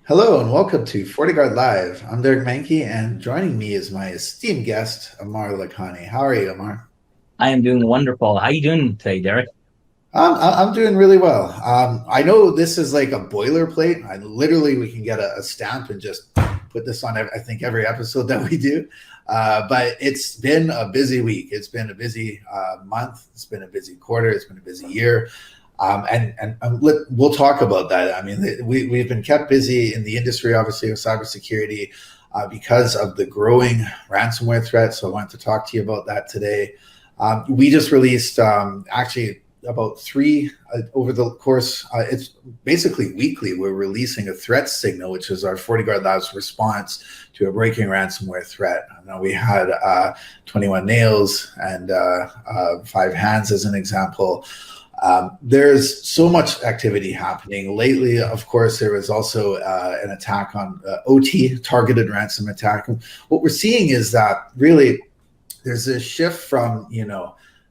Hello and welcome to FortiGuard Live. I'm Derek Manky, and joining me is my esteemed guest, Aamir Lakhani. How are you, Aamir? I am doing wonderful. How are you doing today, Derek? I'm doing really well. I know this is like a boilerplate. We can get a stamp and just put this on, I think, every episode that we do. But it's been a busy week. It's been a busy month. It's been a busy quarter. It's been a busy year. We'll talk about that. I mean, we've been kept busy in the industry, obviously, of cybersecurity because of the growing ransomware threat. So I wanted to talk to you about that today. We just released actually about three over the course. It's basically weekly. We're releasing a threat signal, which is our FortiGuardLIVE's response to a breaking ransomware threat. Now we had 21 nails and 5 hands as an example. There's so much activity happening lately. Of course, there was also an attack on OT, targeted ransom attack. What we're seeing is that really there's a shift from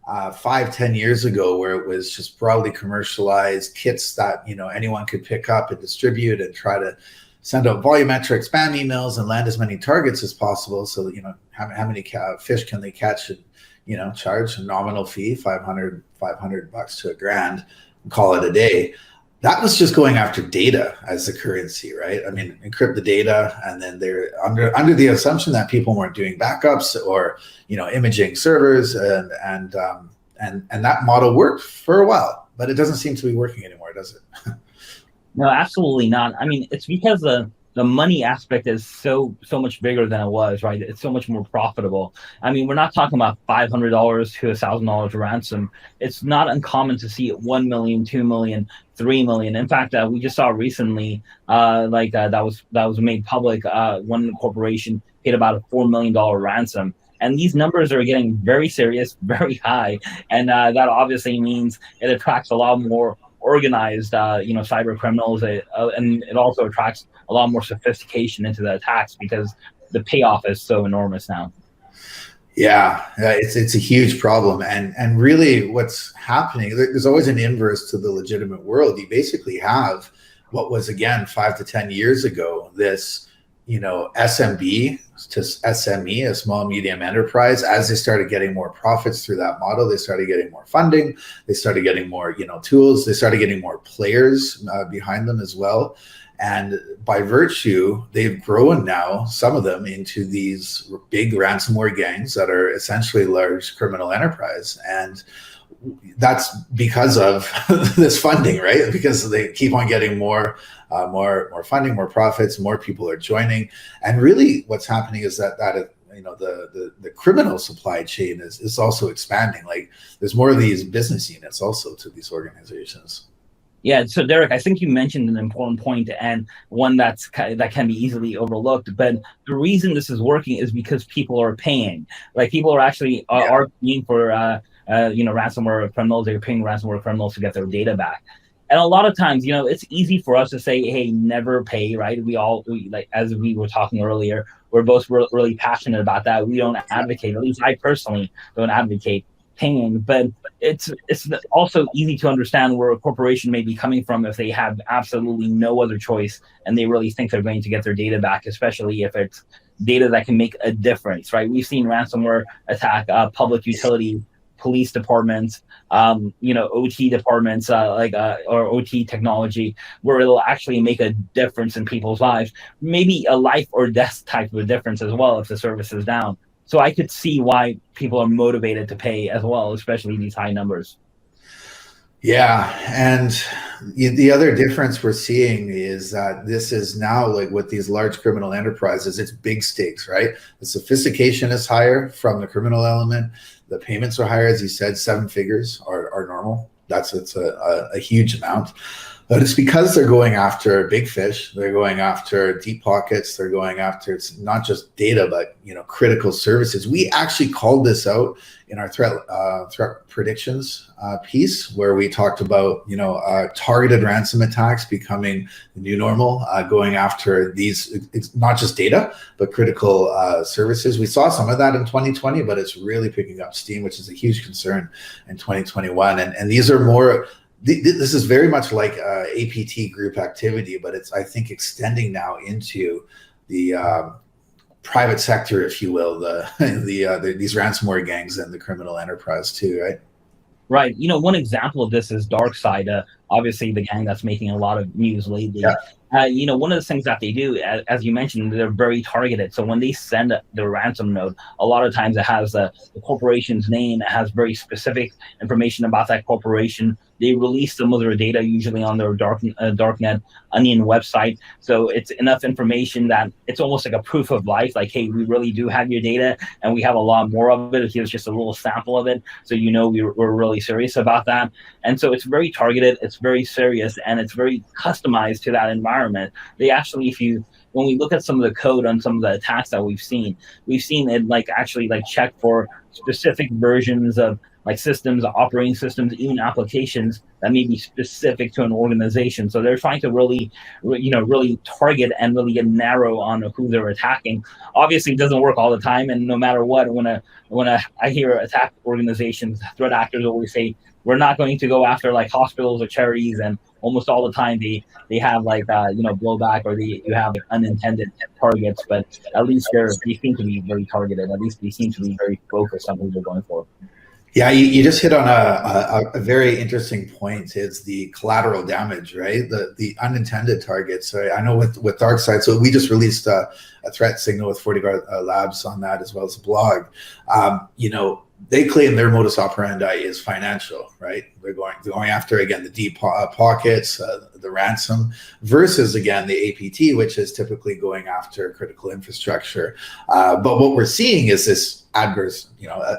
5-10 years ago, where it was just broadly commercialized kits that anyone could pick up and distribute and try to send out volumetric spam emails and land as many targets as possible. So how many fish can they catch and charge a nominal fee, $500 to $1,000, and call it a day. That was just going after data as the currency, right? I mean, encrypt the data, and then they're under the assumption that people weren't doing backups or imaging servers, and that model worked for a while, but it doesn't seem to be working anymore, does it? No, absolutely not. I mean, it's because the money aspect is so much bigger than it was, right? It's so much more profitable. I mean, we're not talking about $500 to $1,000 ransom. It's not uncommon to see 1 million, 2 million, 3 million. In fact, we just saw recently, that was made public. One corporation paid about a $4 million ransom. And these numbers are getting very serious, very high. And that obviously means it attracts a lot more organized, cyber criminals, and it also attracts a lot more sophistication into the attacks because the payoff is so enormous now. Yeah, it's a huge problem, and really, what's happening? There's always an inverse to the legitimate world. You basically have what was, again, 5 to 10 years ago, this SMB to SME, a small medium enterprise. As they started getting more profits through that model, they started getting more funding, they started getting more tools, they started getting more players behind them as well. And by virtue, they've grown now, some of them, into these big ransomware gangs that are essentially large criminal enterprise. And that's because of this funding, right? Because they keep on getting more funding, more profits, more people are joining. And really what's happening is that the criminal supply chain is also expanding. Like, there's more of these business units also to these organizations. Yeah, so Derek, I think you mentioned an important point, and one that can be easily overlooked. But the reason this is working is because people are paying. Like, people are actually are paying for ransomware criminals. They're paying ransomware criminals to get their data back. And a lot of times, it's easy for us to say, hey, never pay, right? We like, as we were talking earlier, we're both really passionate about that. We don't advocate, at least I personally don't advocate paying, but it's also easy to understand where a corporation may be coming from if they have absolutely no other choice and they really think they're going to get their data back, especially if it's data that can make a difference, right? We've seen ransomware attack public utility, police departments, OT departments, or OT technology, where it'll actually make a difference in people's lives, maybe a life or death type of a difference as well if the service is down. So I could see why people are motivated to pay as well, especially these high numbers. Yeah, and the other difference we're seeing is that this is now, like, with these large criminal enterprises, it's big stakes, right? The sophistication is higher from the criminal element. The payments are higher, as you said, 7 figures are normal. It's a huge amount. But it's because they're going after big fish. They're going after deep pockets. They're going after, it's not just data, but critical services. We actually called this out in our threat predictions piece, where we talked about targeted ransom attacks becoming the new normal, going after these, it's not just data, but critical services. We saw some of that in 2020, but it's really picking up steam, which is a huge concern in 2021. And these are more this is very much like APT group activity, but it's, I think, extending now into the private sector, if you will, these ransomware gangs and the criminal enterprise too, right? Right. One example of this is DarkSide, obviously the gang that's making a lot of news lately. Yeah. One of the things that they do, as you mentioned, they're very targeted. So when they send the ransom note, a lot of times it has the corporation's name, it has very specific information about that corporation. They release some of their data, usually on their darknet onion website. So it's enough information that it's almost like a proof of life. Like, hey, we really do have your data, and we have a lot more of it. Here's just a little sample of it, so we're really serious about that. And so it's very targeted, it's very serious, and it's very customized to that environment. They actually, when we look at some of the code on some of the attacks that we've seen it actually check for specific versions of systems, operating systems, even applications that may be specific to an organization. So they're trying to really target and really get narrow on who they're attacking. Obviously, it doesn't work all the time, and no matter what, when I hear attack organizations, threat actors always say, we're not going to go after hospitals or charities, and almost all the time they have blowback, or you have unintended targets, but at least they seem to be very targeted. At least they seem to be very focused on who they're going for. Yeah, you just hit on a very interesting point. It's the collateral damage, right? The unintended targets. So I know with DarkSide, so we just released a threat signal with FortiGuardLIVE on that, as well as a blog. They claim their modus operandi is financial, right? They're going after, again, the deep pockets, the ransom, versus, again, the APT, which is typically going after critical infrastructure. But what we're seeing is this adverse,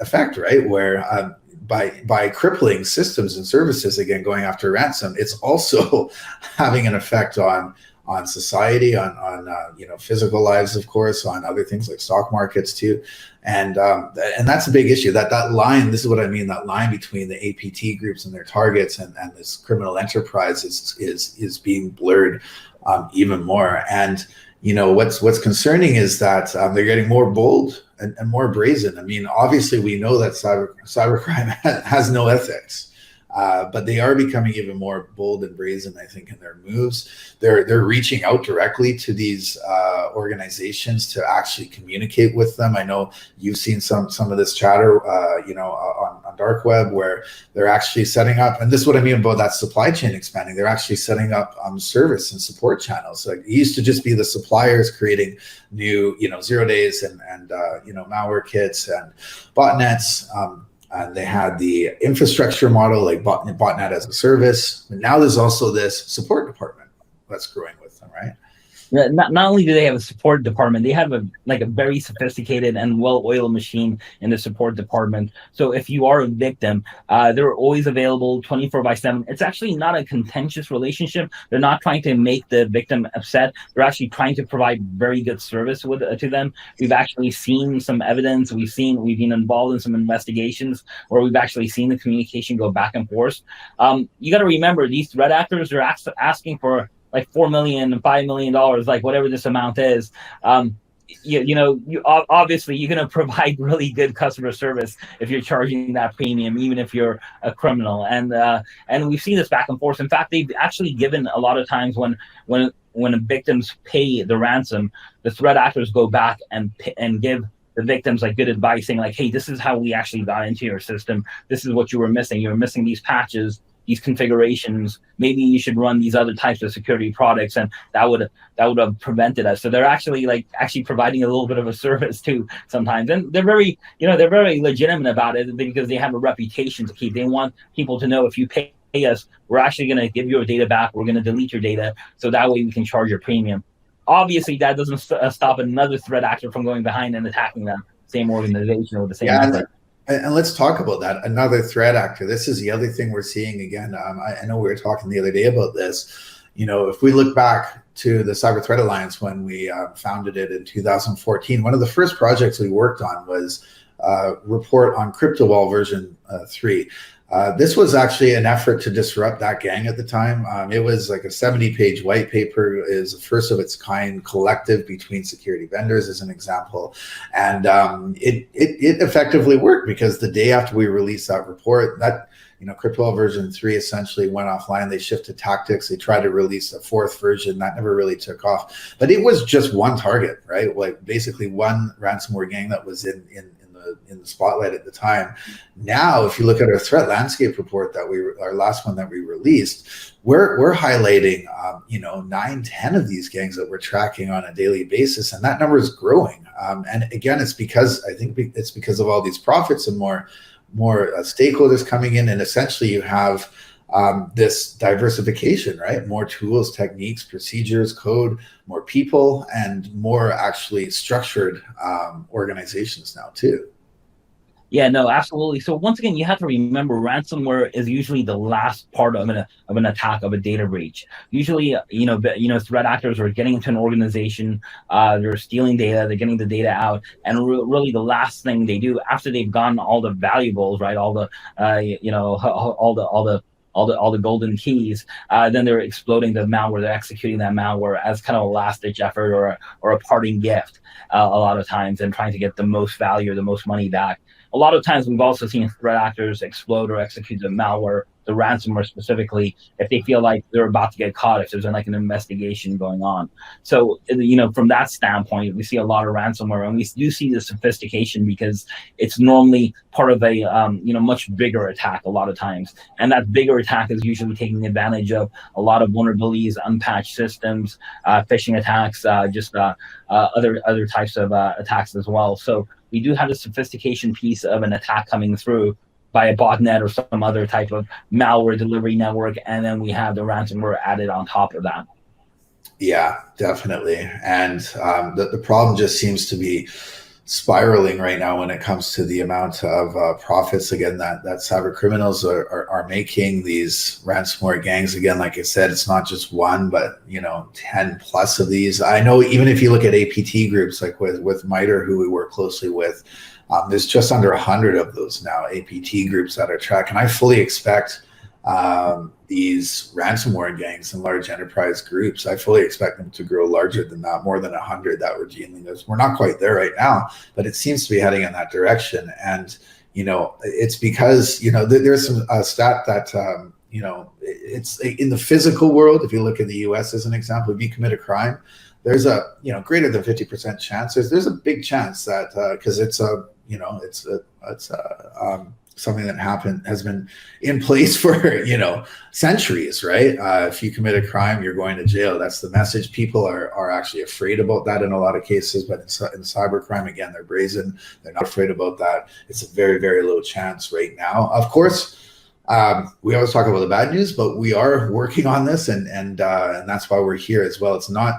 effect, right? Where by crippling systems and services, again, going after ransom, it's also having an effect on society, on physical lives, of course, on other things like stock markets too, and that's a big issue. That line, this is what I mean, that line between the APT groups and their targets and this criminal enterprise is being blurred even more. And what's concerning is that they're getting more bold and more brazen. I mean, obviously, we know that cybercrime has no ethics. But they are becoming even more bold and brazen, I think, in their moves. They're reaching out directly to these organizations to actually communicate with them. I know you've seen some of this chatter, on dark web, where they're actually setting up, and this is what I mean about that supply chain expanding. They're actually setting up service and support channels. Like, it used to just be the suppliers creating new, 0 days and malware kits and botnets. And they had the infrastructure model, like botnet as a service. But now there's also this support department that's growing with them, right? Yeah, not only do they have a support department, they have a very sophisticated and well-oiled machine in the support department. So if you are a victim, they're always available 24/7. It's actually not a contentious relationship. They're not trying to make the victim upset. They're actually trying to provide very good service to them. We've actually seen some evidence. We've been involved in some investigations where we've actually seen the communication go back and forth. You got to remember, these threat actors are asking for $4 million and $5 million, whatever this amount is. Obviously you're going to provide really good customer service if you're charging that premium, even if you're a criminal. And we've seen this back and forth. In fact, they've actually given a lot of times when victims pay the ransom, the threat actors go back and give the victims good advice, saying hey, this is how we actually got into your system. This is what you were missing. You were missing these patches, these configurations. Maybe you should run these other types of security products, and that would have prevented us. So they're actually providing a little bit of a service too sometimes, and they're very legitimate about it, because they have a reputation to keep. They want people to know, if you pay us, we're actually going to give your data back. We're going to delete your data, so that way we can charge your premium. Obviously, that doesn't stop another threat actor from going behind and attacking the same organization or the same method. And let's talk about that. Another threat actor. This is the other thing we're seeing again. I know we were talking the other day about this. If we look back to the Cyber Threat Alliance, when we founded it in 2014, one of the first projects we worked on was report on CryptoWall version 3. This was actually an effort to disrupt that gang at the time. It was like a 70-page white paper. It is the first of its kind collective between security vendors, as an example. And it effectively worked, because the day after we released that report, that Crypto version 3 essentially went offline. They shifted tactics. They tried to release a fourth version that never really took off. But it was just one target, right? Like basically one ransomware gang that was in the spotlight at the time. Now, if you look at our threat landscape report our last one that we released, we're highlighting 9-10 of these gangs that we're tracking on a daily basis, and that number is growing. And again, it's because of all these profits and more stakeholders coming in, and essentially you have this diversification, right? More tools, techniques, procedures, code, more people, and more actually structured organizations now too. Yeah, no, absolutely. So once again, you have to remember ransomware is usually the last part of an attack, of a data breach. Usually, threat actors are getting into an organization, they're stealing data, they're getting the data out, and really the last thing they do after they've gotten all the valuables, right, all the all the golden keys, then they're exploding the malware. They're executing that malware as kind of a last-ditch effort or a parting gift a lot of times, and trying to get the most value or the most money back. A lot of times we've also seen threat actors explode or execute the malware, the ransomware specifically, if they feel like they're about to get caught, if there's like an investigation going on. So, from that standpoint, we see a lot of ransomware, and we do see the sophistication because it's normally part of a much bigger attack a lot of times. And that bigger attack is usually taking advantage of a lot of vulnerabilities, unpatched systems, phishing attacks, other types of attacks as well. So we do have the sophistication piece of an attack coming through by a botnet or some other type of malware delivery network, and then we have the ransomware added on top of that. Yeah, definitely. And the problem just seems to be spiraling right now when it comes to the amount of profits again that cyber criminals are making. These ransomware gangs, again, like I said, it's not just one, but 10 plus of these. I know even if you look at APT groups like with MITRE, who we work closely with, there's just under 100 of those now APT groups that are tracked. And I fully expect these ransomware gangs and large enterprise groups, I fully expect them to grow larger than that, more than 100 that we're dealing with. We're not quite there right now, but it seems to be heading in that direction. And, it's because, there's some stat that, it's in the physical world. If you look in the US as an example, if you commit a crime, there's a, greater than 50% chance. There's a big chance that, because it's something that has been in place for centuries, right? If you commit a crime, you're going to jail. That's the message. People are actually afraid about that in a lot of cases, but in cybercrime, again, they're brazen. They're not afraid about that. It's a very, very low chance right now. Of course, we always talk about the bad news, but we are working on this, and that's why we're here as well.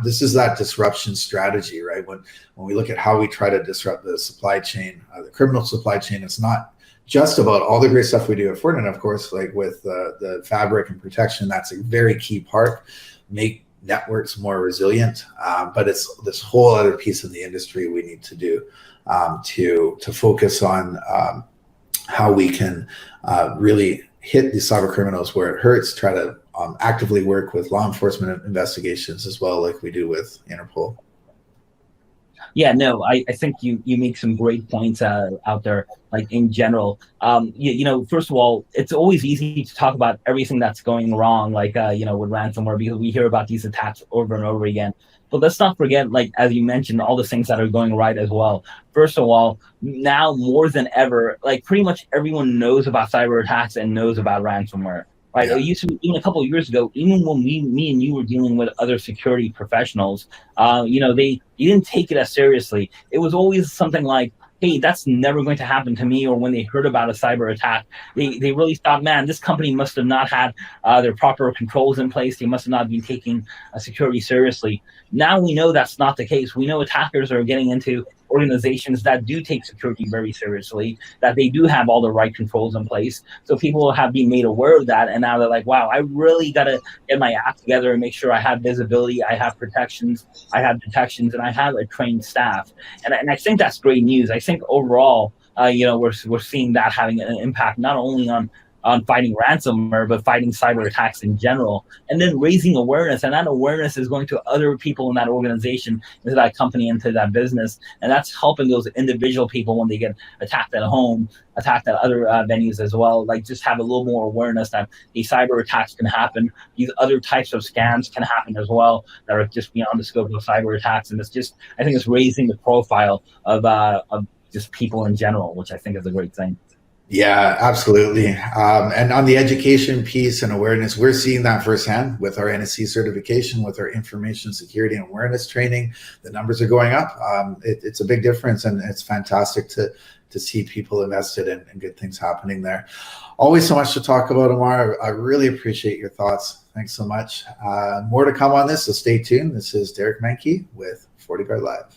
This is that disruption strategy, right? When we look at how we try to disrupt the supply chain, the criminal supply chain, it's not just about all the great stuff we do at Fortinet, of course, like with the fabric and protection. That's a very key part. Make networks more resilient, but it's this whole other piece of the industry we need to do to focus on how we can really hit these cyber criminals where it hurts, try to actively work with law enforcement investigations as well, like we do with Interpol. Yeah, no, I think you make some great points out there, like in general. First of all, it's always easy to talk about everything that's going wrong, like, with ransomware, because we hear about these attacks over and over again. But let's not forget, like, as you mentioned, all the things that are going right as well. First of all, now more than ever, like pretty much everyone knows about cyber attacks and knows about ransomware. Right. Yeah. It used to be, even a couple of years ago, even when me and you were dealing with other security professionals, you didn't take it as seriously. It was always something like, hey, that's never going to happen to me. Or when they heard about a cyber attack, they really thought, man, this company must have not had their proper controls in place. They must have not been taking security seriously. Now we know that's not the case. We know attackers are getting into organizations that do take security very seriously, that they do have all the right controls in place. So people have been made aware of that, and now they're like, wow, I really got to get my act together and make sure I have visibility, I have protections, I have detections, and I have a trained staff. And I think that's great news. I think overall, we're seeing that having an impact not only on on fighting ransomware, but fighting cyber attacks in general, and then raising awareness. And that awareness is going to other people in that organization, into that company, into that business. And that's helping those individual people when they get attacked at home, attacked at other venues as well. Like, just have a little more awareness that these cyber attacks can happen. These other types of scams can happen as well that are just beyond the scope of cyber attacks. And it's just, I think it's raising the profile of just people in general, which I think is a great thing. Yeah, absolutely. And on the education piece and awareness, we're seeing that firsthand with our NSC certification, with our information security and awareness training. The numbers are going up. It's a big difference, and it's fantastic to see people invested and good things happening there. Always so much to talk about, Aamir. I really appreciate your thoughts. Thanks so much. More to come on this, so stay tuned. This is Derek Manky with FortiGuardLIVE.